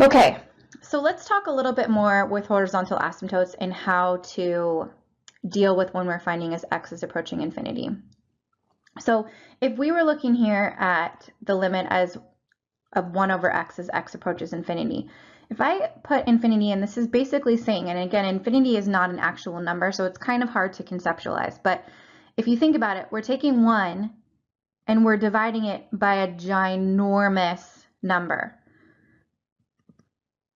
Okay, so let's talk a little bit more with horizontal asymptotes and how to deal with when we're finding as x is approaching infinity. So if we were looking here at the limit as of 1 over x as x approaches infinity, if I put infinity, and this is basically saying, and again, infinity is not an actual number, so it's kind of hard to conceptualize, but if you think about it, we're taking 1 and we're dividing it by a ginormous number.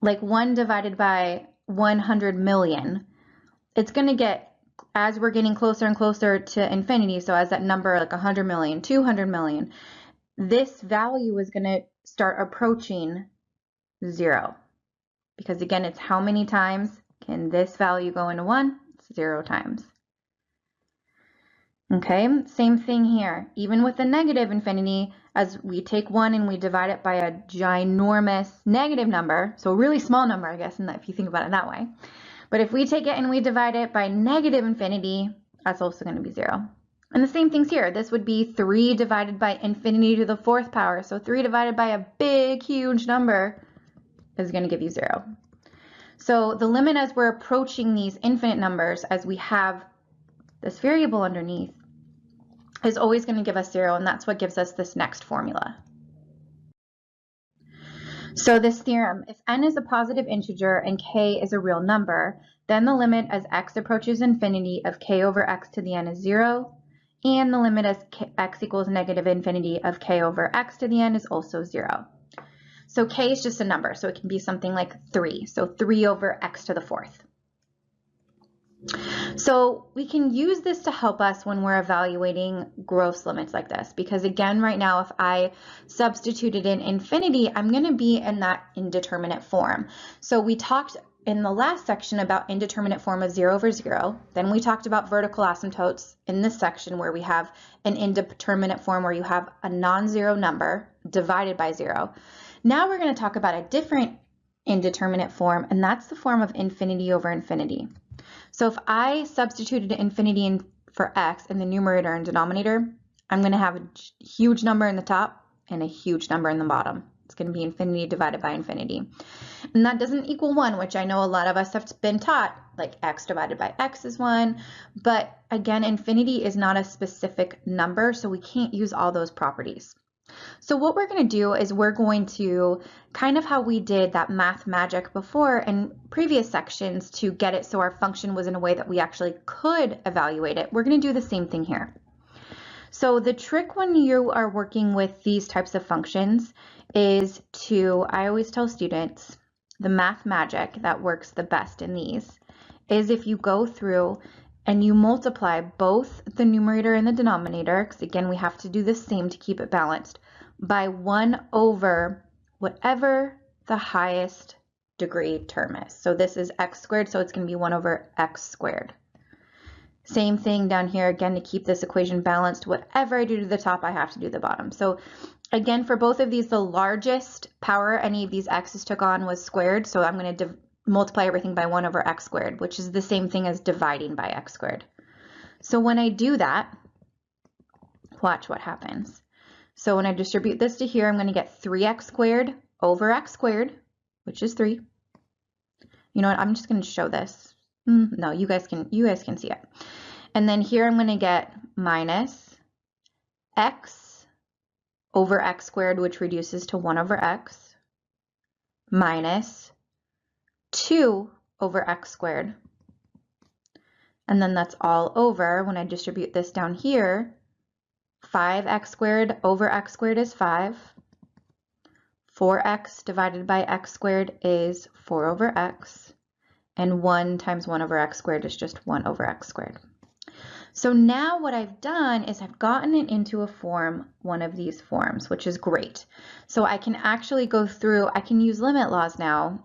Like 1 divided by 100 million, it's going to get, as we're getting closer and closer to infinity, so as that number like 100 million, 200 million, this value is going to start approaching 0. Because again, it's how many times can this value go into 1? It's 0 times. Okay, same thing here. Even with the negative infinity, as we take 1 and we divide it by a ginormous negative number, so a really small number, I guess, if you think about it that way. But if we take it and we divide it by negative infinity, that's also going to be 0. And the same thing's here. This would be 3 divided by infinity to the 4th power. So 3 divided by a big, huge number is going to give you 0. So the limit as we're approaching these infinite numbers, as we have this variable underneath, is always going to give us 0, and that's what gives us this next formula. So this theorem, if n is a positive integer and k is a real number, then the limit as x approaches infinity of k over x to the n is 0, and the limit as x equals negative infinity of k over x to the n is also 0. So k is just a number, so it can be something like 3, so 3 over x to the 4th. So we can use this to help us when we're evaluating gross limits like this, because again, right now, if I substituted in infinity, I'm going to be in that indeterminate form. So we talked in the last section about indeterminate form of 0 over 0. Then we talked about vertical asymptotes in this section where we have an indeterminate form where you have a non-zero number divided by 0. Now we're going to talk about a different indeterminate form, and that's the form of infinity over infinity. So if I substituted infinity in for x in the numerator and denominator, I'm going to have a huge number in the top and a huge number in the bottom. It's going to be infinity divided by infinity. And that doesn't equal 1, which I know a lot of us have been taught, like x divided by x is 1. But again, infinity is not a specific number, so we can't use all those properties. So what we're going to do is we're going to, kind of how we did that math magic before in previous sections to get it so our function was in a way that we actually could evaluate it, we're going to do the same thing here. So the trick when you are working with these types of functions is to, I always tell students, the math magic that works the best in these is if you go through and you multiply both the numerator and the denominator, because again, we have to do the same to keep it balanced, by 1 over whatever the highest degree term is. So this is x squared, so it's going to be 1 over x squared. Same thing down here, again, to keep this equation balanced, whatever I do to the top, I have to do the bottom. So again, for both of these, the largest power any of these x's took on was squared, so I'm going to multiply everything by 1 over x squared, which is the same thing as dividing by x squared. So when I do that, watch what happens. So when I distribute this to here, I'm going to get 3x squared over x squared, which is 3. You know what? I'm just going to show this. No, you guys can see it. And then here I'm going to get minus x over x squared, which reduces to 1 over x, minus 2 over x squared. And then that's all over, when I distribute this down here, 5x squared over x squared is 5. 4x divided by x squared is 4 over x. And 1 times 1 over x squared is just 1 over x squared. So now what I've done is I've gotten it into a form, one of these forms, which is great. So I can actually go through, I can use limit laws now,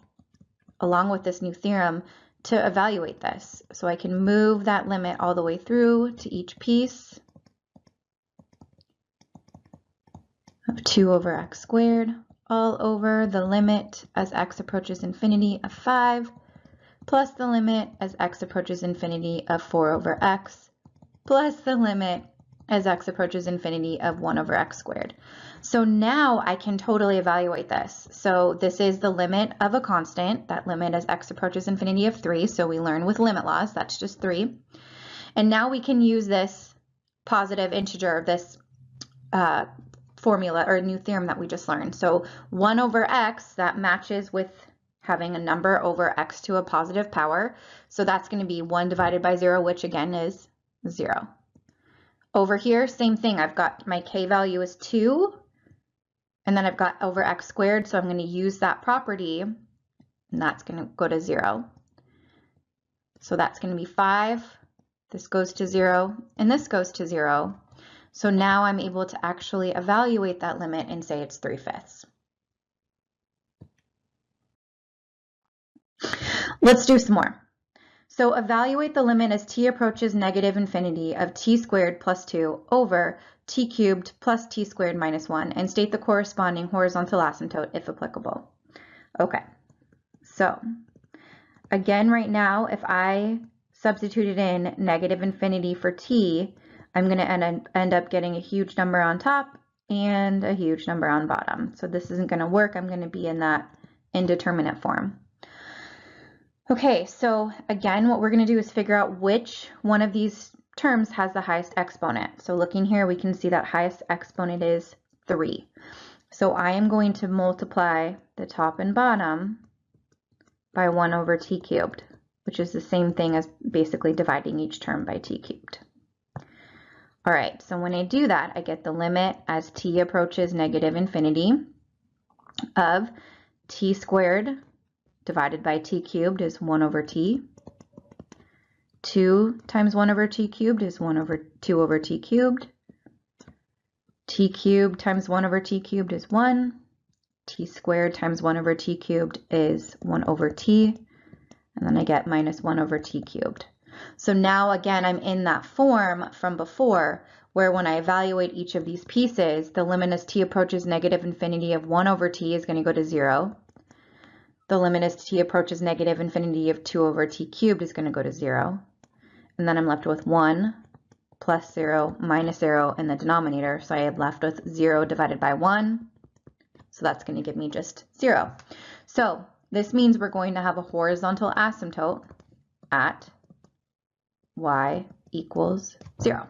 along with this new theorem, to evaluate this. So I can move that limit all the way through to each piece of 2 over x squared, all over the limit as x approaches infinity of 5, plus the limit as x approaches infinity of 4 over x, plus the limit as x approaches infinity of 1 over x squared. So now I can totally evaluate this. So this is the limit of a constant. That limit as x approaches infinity of 3. So we learn with limit laws, that's just 3. And now we can use this positive integer, this formula or new theorem that we just learned. So 1 over x, that matches with having a number over x to a positive power. So that's going to be 1 divided by 0, which again is 0. Over here, same thing. I've got my k value is 2, and then I've got over x squared, so I'm going to use that property, and that's going to go to 0. So that's going to be 5. This goes to 0, and this goes to 0. So now I'm able to actually evaluate that limit and say it's 3/5. Let's do some more. So evaluate the limit as t approaches negative infinity of t squared plus 2 over t cubed plus t squared minus 1, and state the corresponding horizontal asymptote if applicable. Okay, so again right now, if I substituted in negative infinity for t, I'm going to end up getting a huge number on top and a huge number on bottom. So this isn't going to work. I'm going to be in that indeterminate form. Okay, so again, what we're going to do is figure out which one of these terms has the highest exponent. So looking here, we can see that highest exponent is 3. So I am going to multiply the top and bottom by 1 over t cubed, which is the same thing as basically dividing each term by t cubed. All right, so when I do that, I get the limit as t approaches negative infinity of t squared divided by t cubed is 1 over t. 2 times 1 over t cubed is 1 over 2 over t cubed. T cubed times 1 over t cubed is 1. T squared times 1 over t cubed is 1 over t. And then I get minus 1 over t cubed. So now again, I'm in that form from before where when I evaluate each of these pieces, the limit as t approaches negative infinity of 1 over t is going to go to 0. The limit as t approaches negative infinity of 2 over t cubed is going to go to 0. And then I'm left with 1 plus 0 minus 0 in the denominator. So I am left with 0 divided by 1. So that's going to give me just 0. So this means we're going to have a horizontal asymptote at y equals 0.